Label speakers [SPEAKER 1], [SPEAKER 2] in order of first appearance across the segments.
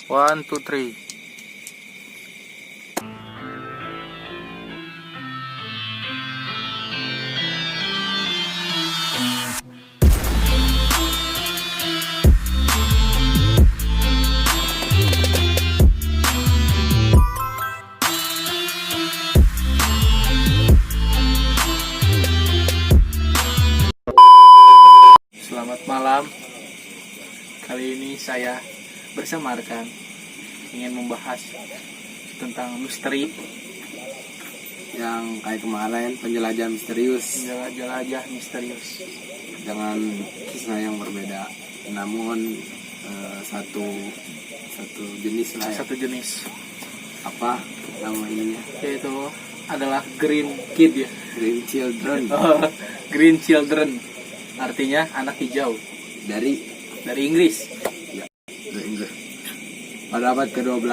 [SPEAKER 1] One, two, three. Selamat malam. Kali ini saya bersama rekan ingin membahas tentang misteri,
[SPEAKER 2] yang kayak kemarin penjelajah misterius
[SPEAKER 1] jelajah misterius.
[SPEAKER 2] dengan kisah yang berbeda, namun satu jenis lah ya.
[SPEAKER 1] Satu jenis,
[SPEAKER 2] Apa nama ininya?
[SPEAKER 1] yaitu adalah Green Kid ya.
[SPEAKER 2] Green Children
[SPEAKER 1] Green Children, artinya anak hijau
[SPEAKER 2] dari
[SPEAKER 1] Inggris.
[SPEAKER 2] Inggris. Pada abad ke-12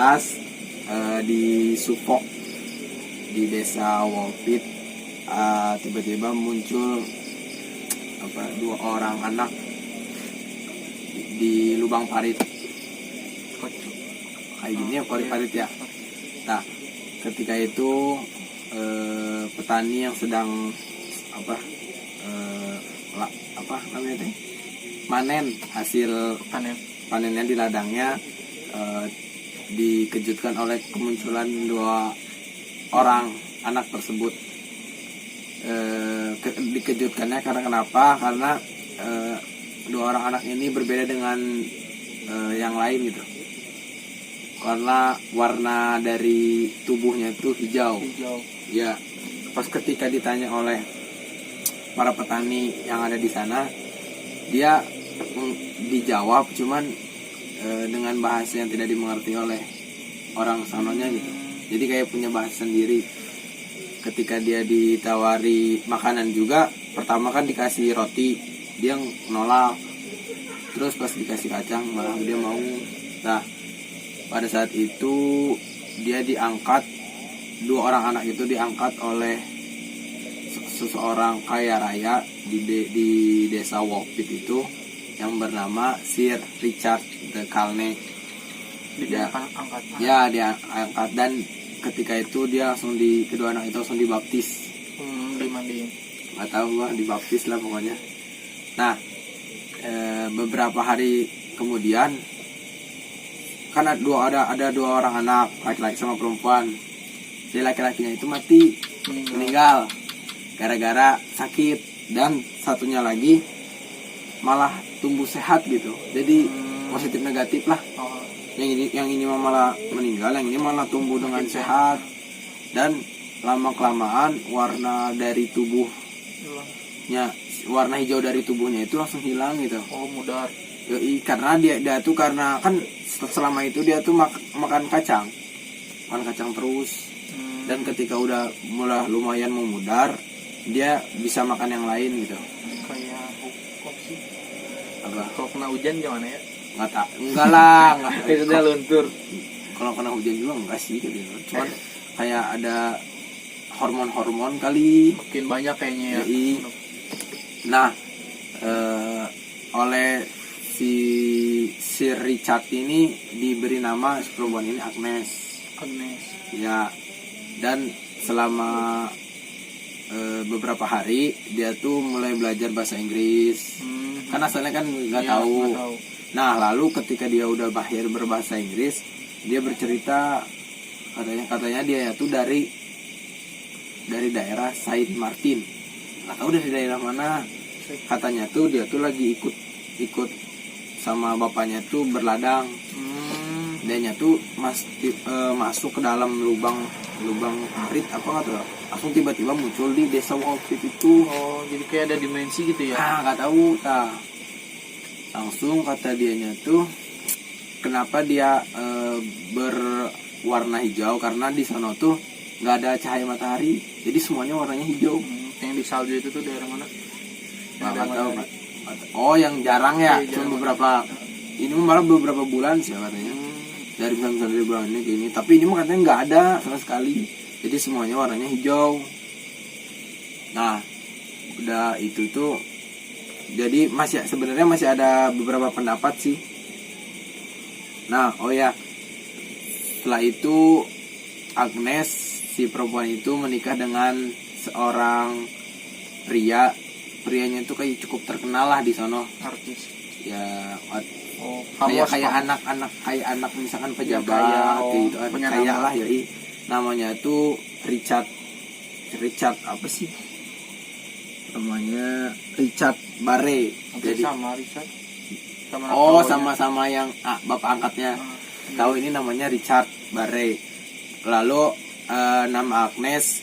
[SPEAKER 2] di Suffolk, di desa Walpit, tiba-tiba muncul dua orang anak di lubang parit kayak gini ya, parit ya. Nah, ketika itu petani yang sedang namanya teh, manen hasil panennya di ladangnya, dikejutkan oleh kemunculan dua orang anak tersebut. Dikejutkannya karena kenapa? Karena dua orang anak ini berbeda dengan yang lain gitu. Karena warna dari tubuhnya itu hijau. Ya, pas ketika ditanya oleh para petani yang ada di sana, dia dijawab cuman dengan bahasa yang tidak dimengerti oleh orang sanonya gitu. Jadi kayak punya bahasa sendiri. Ketika dia ditawari makanan juga, pertama kan dikasih roti, dia nolak. Terus pas dikasih kacang malah dia mau. Nah, pada saat itu dia diangkat, dua orang anak itu diangkat oleh seseorang kaya raya di desa Walpit itu yang bernama Sir Richard de Calne. Dia angkat, dan ketika itu dia langsung kedua anak itu langsung dibaptis.
[SPEAKER 1] Dimandiin.
[SPEAKER 2] Nggak tahu gua, dibaptis lah pokoknya. Nah, beberapa hari kemudian kan ada dua orang anak, laki-laki sama perempuan. Si laki-lakinya itu meninggal gara-gara sakit, dan satunya lagi malah tumbuh sehat gitu. Jadi positif negatif lah. Yang ini malah meninggal, yang ini malah tumbuh dengan sehat. Dan lama kelamaan warna dari tubuhnya, warna hijau dari tubuhnya itu langsung hilang gitu.
[SPEAKER 1] Mudar.
[SPEAKER 2] Karena dia tuh, karena kan selama itu dia tuh makan kacang terus. Dan ketika udah mulai lumayan memudar, dia bisa makan yang lain gitu.
[SPEAKER 1] Kayak kok sih?
[SPEAKER 2] Apa?
[SPEAKER 1] Kalau kena hujan gimana ya?
[SPEAKER 2] Enggak lah, enggak.
[SPEAKER 1] Itu dia luntur.
[SPEAKER 2] Kalau kena hujan juga enggak sih gitu. Cuman kayak ada hormon kali.
[SPEAKER 1] Makin banyak kayaknya ya.
[SPEAKER 2] Nah, oleh si Sir Richard ini diberi nama perempuan ini Agnes. Ya, dan selama beberapa hari dia tuh mulai belajar bahasa Inggris. Karena asalnya kan nggak tahu. Nah, lalu ketika dia udah mahir berbahasa Inggris, dia bercerita katanya dia itu dari daerah Saint Martin. Nggak tahu dari daerah mana. Katanya tuh dia tuh lagi ikut sama bapaknya tuh berladang. Dianya tuh masuk ke dalam lubang parit apa nggak tahu. Langsung tiba-tiba muncul di desa Walpit itu.
[SPEAKER 1] Jadi kayak ada dimensi gitu ya?
[SPEAKER 2] Nggak tahu. Langsung kata dianya tuh, kenapa dia berwarna hijau, karena di sana tuh nggak ada cahaya matahari, jadi semuanya warnanya hijau.
[SPEAKER 1] Yang di salju itu tuh daerah mana?
[SPEAKER 2] Nggak tahu. Yang jarang ya, cuma beberapa. Ini malah beberapa bulan sih katanya. Dari bulan ini kayak ini, tapi ini mah katanya nggak ada sama sekali, jadi semuanya warnanya hijau. Nah, udah itu tuh, jadi sebenarnya masih ada beberapa pendapat sih. Nah, Setelah itu Agnes, si perempuan itu menikah dengan seorang pria. Prianya itu kayak cukup terkenal lah di sono.
[SPEAKER 1] Artis.
[SPEAKER 2] Ya,
[SPEAKER 1] Oh,
[SPEAKER 2] kayak anak misalkan pejabat
[SPEAKER 1] kaya,
[SPEAKER 2] kayak gitu kan.
[SPEAKER 1] punya
[SPEAKER 2] Kayak
[SPEAKER 1] nama.
[SPEAKER 2] lah yoi. Namanya itu Richard apa sih? Namanya Richard Barre.
[SPEAKER 1] Jadi
[SPEAKER 2] Jadi
[SPEAKER 1] sama Richard. Sama
[SPEAKER 2] sama-sama yang bapak angkatnya.
[SPEAKER 1] Ah,
[SPEAKER 2] Tahu ini namanya Richard Barre. Lalu nama Agnes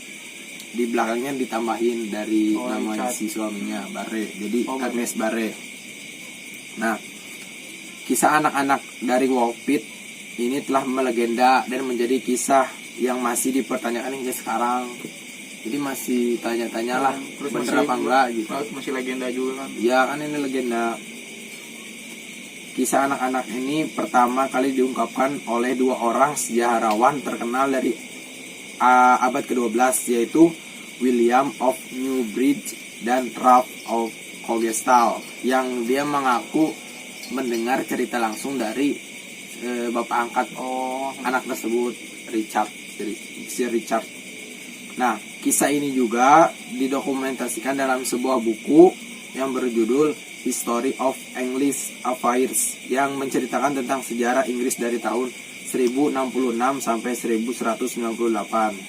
[SPEAKER 2] di belakangnya ditambahin dari nama
[SPEAKER 1] Richard.
[SPEAKER 2] si suaminya Barre. Jadi
[SPEAKER 1] Oh,
[SPEAKER 2] Agnes Barre. Nah, kisah anak-anak dari Wolpit ini telah melegenda dan menjadi kisah yang masih dipertanyakan hingga sekarang. Jadi masih tanya-tanya lah
[SPEAKER 1] Terus
[SPEAKER 2] bener
[SPEAKER 1] masih-
[SPEAKER 2] apa enggak gitu.
[SPEAKER 1] Masih legenda juga kan.
[SPEAKER 2] Ya kan ini legenda. Kisah anak-anak ini pertama kali diungkapkan oleh dua orang sejarawan terkenal dari abad ke-12, yaitu William of Newbridge dan Ralph of Coggeshall, yang dia mengaku mendengar cerita langsung dari bapak angkat
[SPEAKER 1] Oh,
[SPEAKER 2] anak tersebut, si Richard. Nah, kisah ini juga didokumentasikan dalam sebuah buku yang berjudul History of English Affairs, yang menceritakan tentang sejarah Inggris dari tahun 1066 sampai 1198.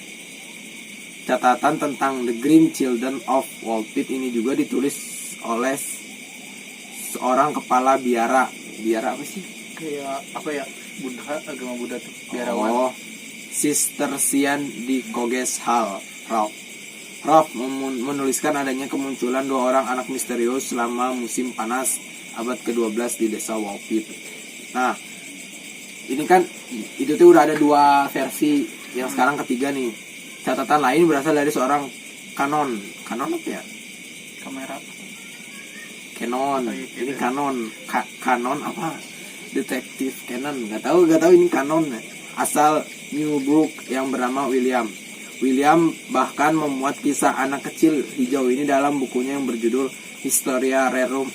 [SPEAKER 2] Catatan tentang The Green Children of Wolpit ini juga ditulis oleh seorang kepala biara. Biara apa sih?
[SPEAKER 1] kayak apa ya? Buddha, agama Buddha tuh. Biarawan.
[SPEAKER 2] Oh, Cistercian di Coggeshall. Ralph menuliskan adanya kemunculan dua orang anak misterius selama musim panas abad ke-12 di desa Wolpit. Nah, ini kan itu tuh udah ada dua versi, yang sekarang ketiga nih. Catatan lain berasal dari seorang kanon apa ya?
[SPEAKER 1] Kamera.
[SPEAKER 2] Canon.
[SPEAKER 1] Oh, iya,
[SPEAKER 2] Ini
[SPEAKER 1] iya.
[SPEAKER 2] kanon apa? Detektif Canon. Gak tahu ini kanon. Asal Newbrook yang bernama William bahkan memuat kisah anak kecil hijau ini dalam bukunya yang berjudul Historia Rerum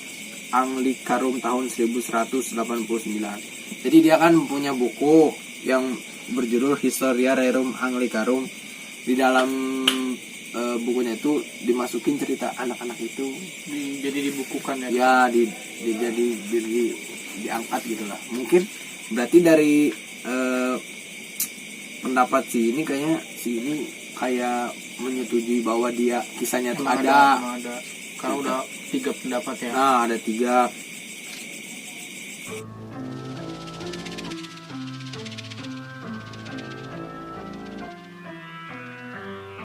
[SPEAKER 2] Anglicarum tahun 1189. Jadi dia kan punya buku yang berjudul Historia Rerum Anglicarum. Di dalam bukunya itu dimasukin cerita anak-anak itu.
[SPEAKER 1] Jadi dibukukan ya.
[SPEAKER 2] Ya diangkat gitulah. Mungkin berarti dari pendapat si ini kayak menyetujui bahwa dia kisahnya itu
[SPEAKER 1] Memang
[SPEAKER 2] ada.
[SPEAKER 1] memang ada. Karena udah 3 pendapat ya.
[SPEAKER 2] Nah, ada 3.